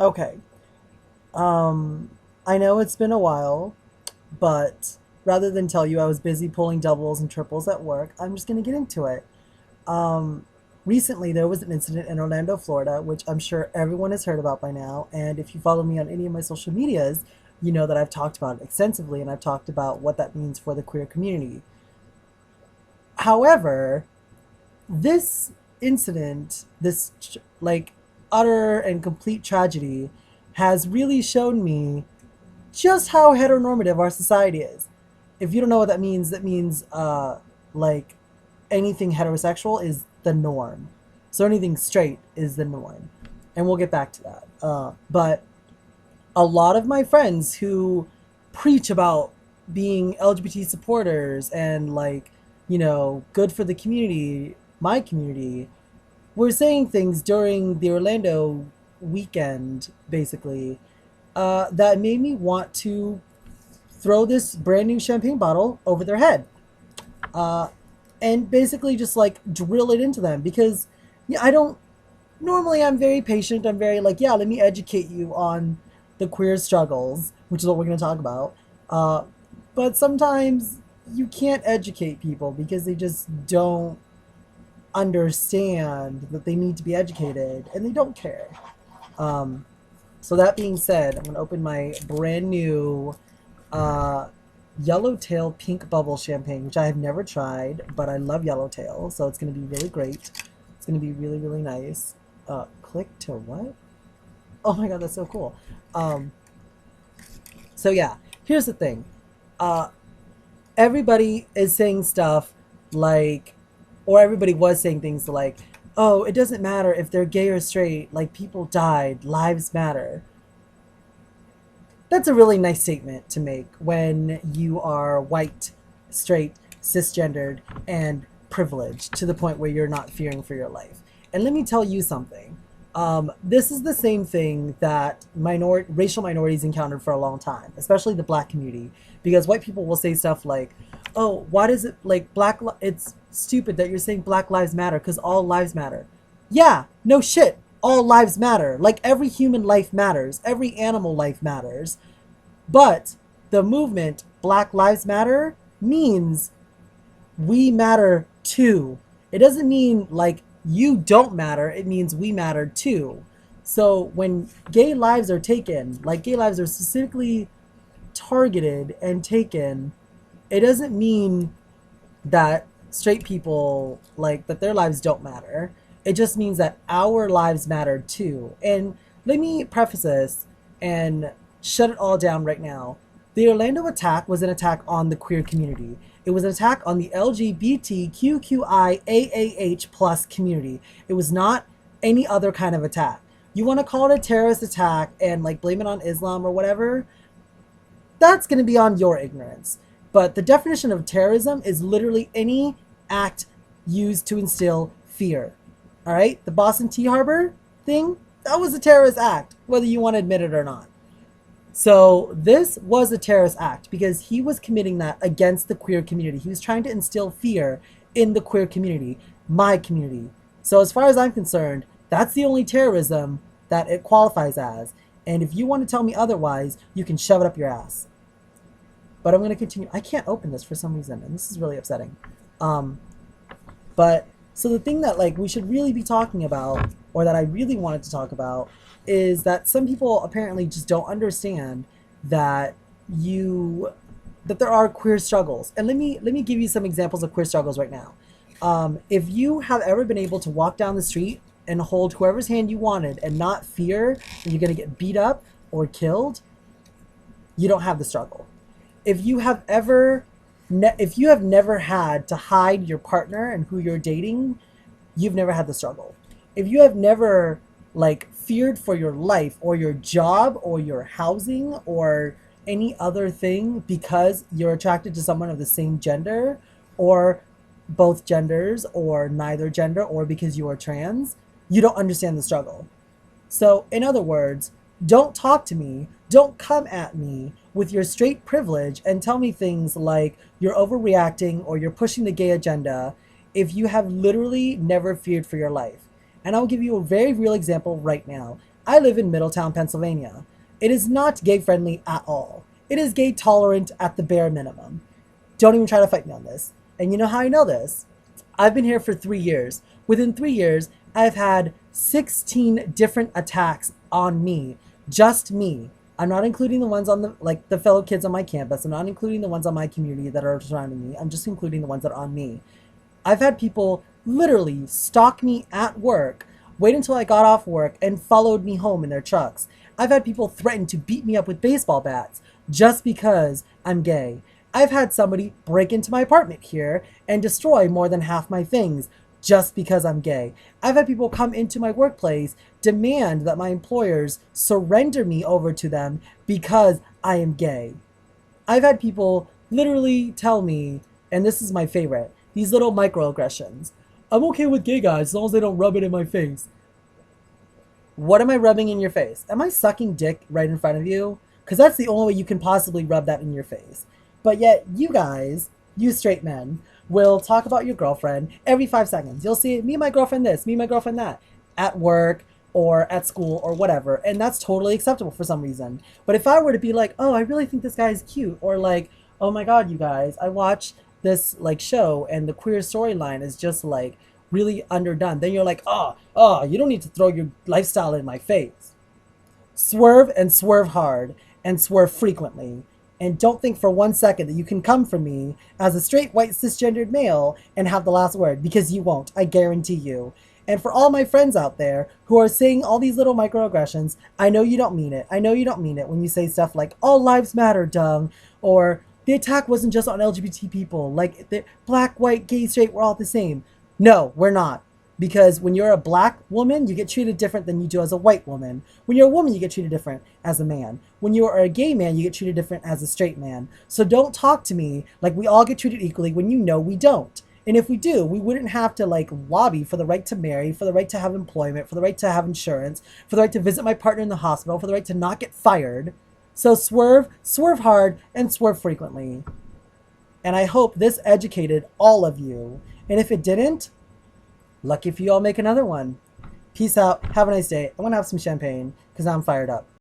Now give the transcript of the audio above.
Okay. Um, I know it's been a while, but rather than tell you I was busy pulling doubles and triples at work, I'm just going to get into it. Um, Recently, there was an incident in Orlando, Florida, which I'm sure everyone has heard about by now. And if you follow me on any of my social medias, you know that I've talked about it extensively and I've talked about what that means for the queer community. However, this incident, like utter and complete tragedy, has really shown me just how heteronormative our society is. If you don't know what that means like anything heterosexual is the norm. So anything straight is the norm. And we'll get back to that. But a lot of my friends who preach about being LGBT supporters and good for the community, my community, were saying things during the Orlando weekend, basically, that made me want to throw this brand new champagne bottle over their head, uh, and basically just like drill it into them because yeah, I don't normally I'm very patient. I'm very like, yeah, let me educate you on the queer struggles, which is what we're going to talk about. Uh, but sometimes you can't educate people because they just don't understand that they need to be educated and they don't care. Um, so that being said, I'm going to open my brand new uh, Yellowtail Pink Bubble Champagne, which I have never tried, but I love Yellowtail, so it's going to be really great. It's going to be really, really nice. Click to what? Oh my god, that's so cool. Um, so yeah, here's the thing. Uh, Everybody is saying stuff like, or everybody was saying things like, oh, it doesn't matter if they're gay or straight, like people died, lives matter. That's a really nice statement to make when you are white, straight, cisgendered, and privileged to the point where you're not fearing for your life. And let me tell you something. This is the same thing that racial minorities encountered for a long time, especially the black community, because white people will say stuff like, "Oh, why does it like It's stupid that you're saying Black Lives Matter because all lives matter." Yeah, no shit. All lives matter. Like every human life matters. Every animal life matters. But the movement Black Lives Matter means we matter too. It doesn't mean like you don't matter, it means we matter too. So when gay lives are taken, like gay lives are specifically targeted and taken, it doesn't mean that straight people like that their lives don't matter. It just means that our lives matter too. And let me preface this and shut it all down right now. The Orlando attack was an attack on the queer community. It was an attack on the LGBTQIAAH plus community. It was not any other kind of attack. You want to call it a terrorist attack and like blame it on Islam or whatever? That's going to be on your ignorance. But the definition of terrorism is literally any act used to instill fear. All right? The Boston Tea Harbor thing, that was a terrorist act, whether you want to admit it or not. So this was a terrorist act because he was committing that against the queer community. He was trying to instill fear in the queer community, my community. So as far as I'm concerned, that's the only terrorism that it qualifies as. And if you want to tell me otherwise, you can shove it up your ass. But I'm going to continue. I can't open this for some reason, and this is really upsetting. Um, but so the thing that like we should really be talking about, or that I really wanted to talk about, is that some people apparently just don't understand that you that there are queer struggles. And let me give you some examples of queer struggles right now. If you have ever been able to walk down the street and hold whoever's hand you wanted and not fear that you're going to get beat up or killed, you don't have the struggle. If you have ever if you have never had to hide your partner and who you're dating, you've never had the struggle. If you have never like feared for your life or your job or your housing or any other thing because you're attracted to someone of the same gender or both genders or neither gender or because you are trans, you don't understand the struggle. So, in other words, don't talk to me, don't come at me with your straight privilege and tell me things like you're overreacting or you're pushing the gay agenda if you have literally never feared for your life. And I'll give you a very real example right now. I live in Middletown, Pennsylvania. It is not gay friendly at all. It is gay tolerant at the bare minimum. Don't even try to fight me on this. And you know how I know this? I've been here for 3 years. Within 3 years, I've had 16 different attacks on me. Just me. I'm not including the ones on the fellow kids on my campus. I'm not including the ones on my community that are surrounding me. I'm just including the ones that are on me. I've had people literally stalk me at work, wait until I got off work, and followed me home in their trucks. I've had people threaten to beat me up with baseball bats just because I'm gay. I've had somebody break into my apartment here and destroy more than half my things just because I'm gay. I've had people come into my workplace, demand that my employers surrender me over to them because I am gay. I've had people literally tell me, and this is my favorite, these little microaggressions. I'm okay with gay guys as long as they don't rub it in my face. What am I rubbing in your face? Am I sucking dick right in front of you? Because that's the only way you can possibly rub that in your face. But yet, you guys, you straight men, will talk about your girlfriend every 5 seconds. You'll see me and my girlfriend this, me and my girlfriend that, at work or at school or whatever. And that's totally acceptable for some reason. But if I were to be like, oh, I really think this guy is cute, or like, oh my god, you guys, I watched this like show and the queer storyline is just like really underdone, then you're like, oh, you don't need to throw your lifestyle in my face. Swerve and swerve hard and swerve frequently. And don't think for 1 second that you can come for me as a straight white cisgendered male and have the last word, because you won't, I guarantee you. And for all my friends out there who are saying all these little microaggressions, I know you don't mean it. I know you don't mean it when you say stuff like, all lives matter, dung, or the attack wasn't just on LGBT people, like the black, white, gay, straight, we're all the same. No, we're not. Because when you're a black woman, you get treated different than you do as a white woman. When you're a woman, you get treated different as a man. When you are a gay man, you get treated different as a straight man. So don't talk to me like we all get treated equally when you know we don't. And if we do, we wouldn't have to like lobby for the right to marry, for the right to have employment, for the right to have insurance, for the right to visit my partner in the hospital, for the right to not get fired. So swerve, swerve hard, and swerve frequently. And I hope this educated all of you. And if it didn't, lucky if you all make another one. Peace out. Have a nice day. I want to have some champagne because I'm fired up.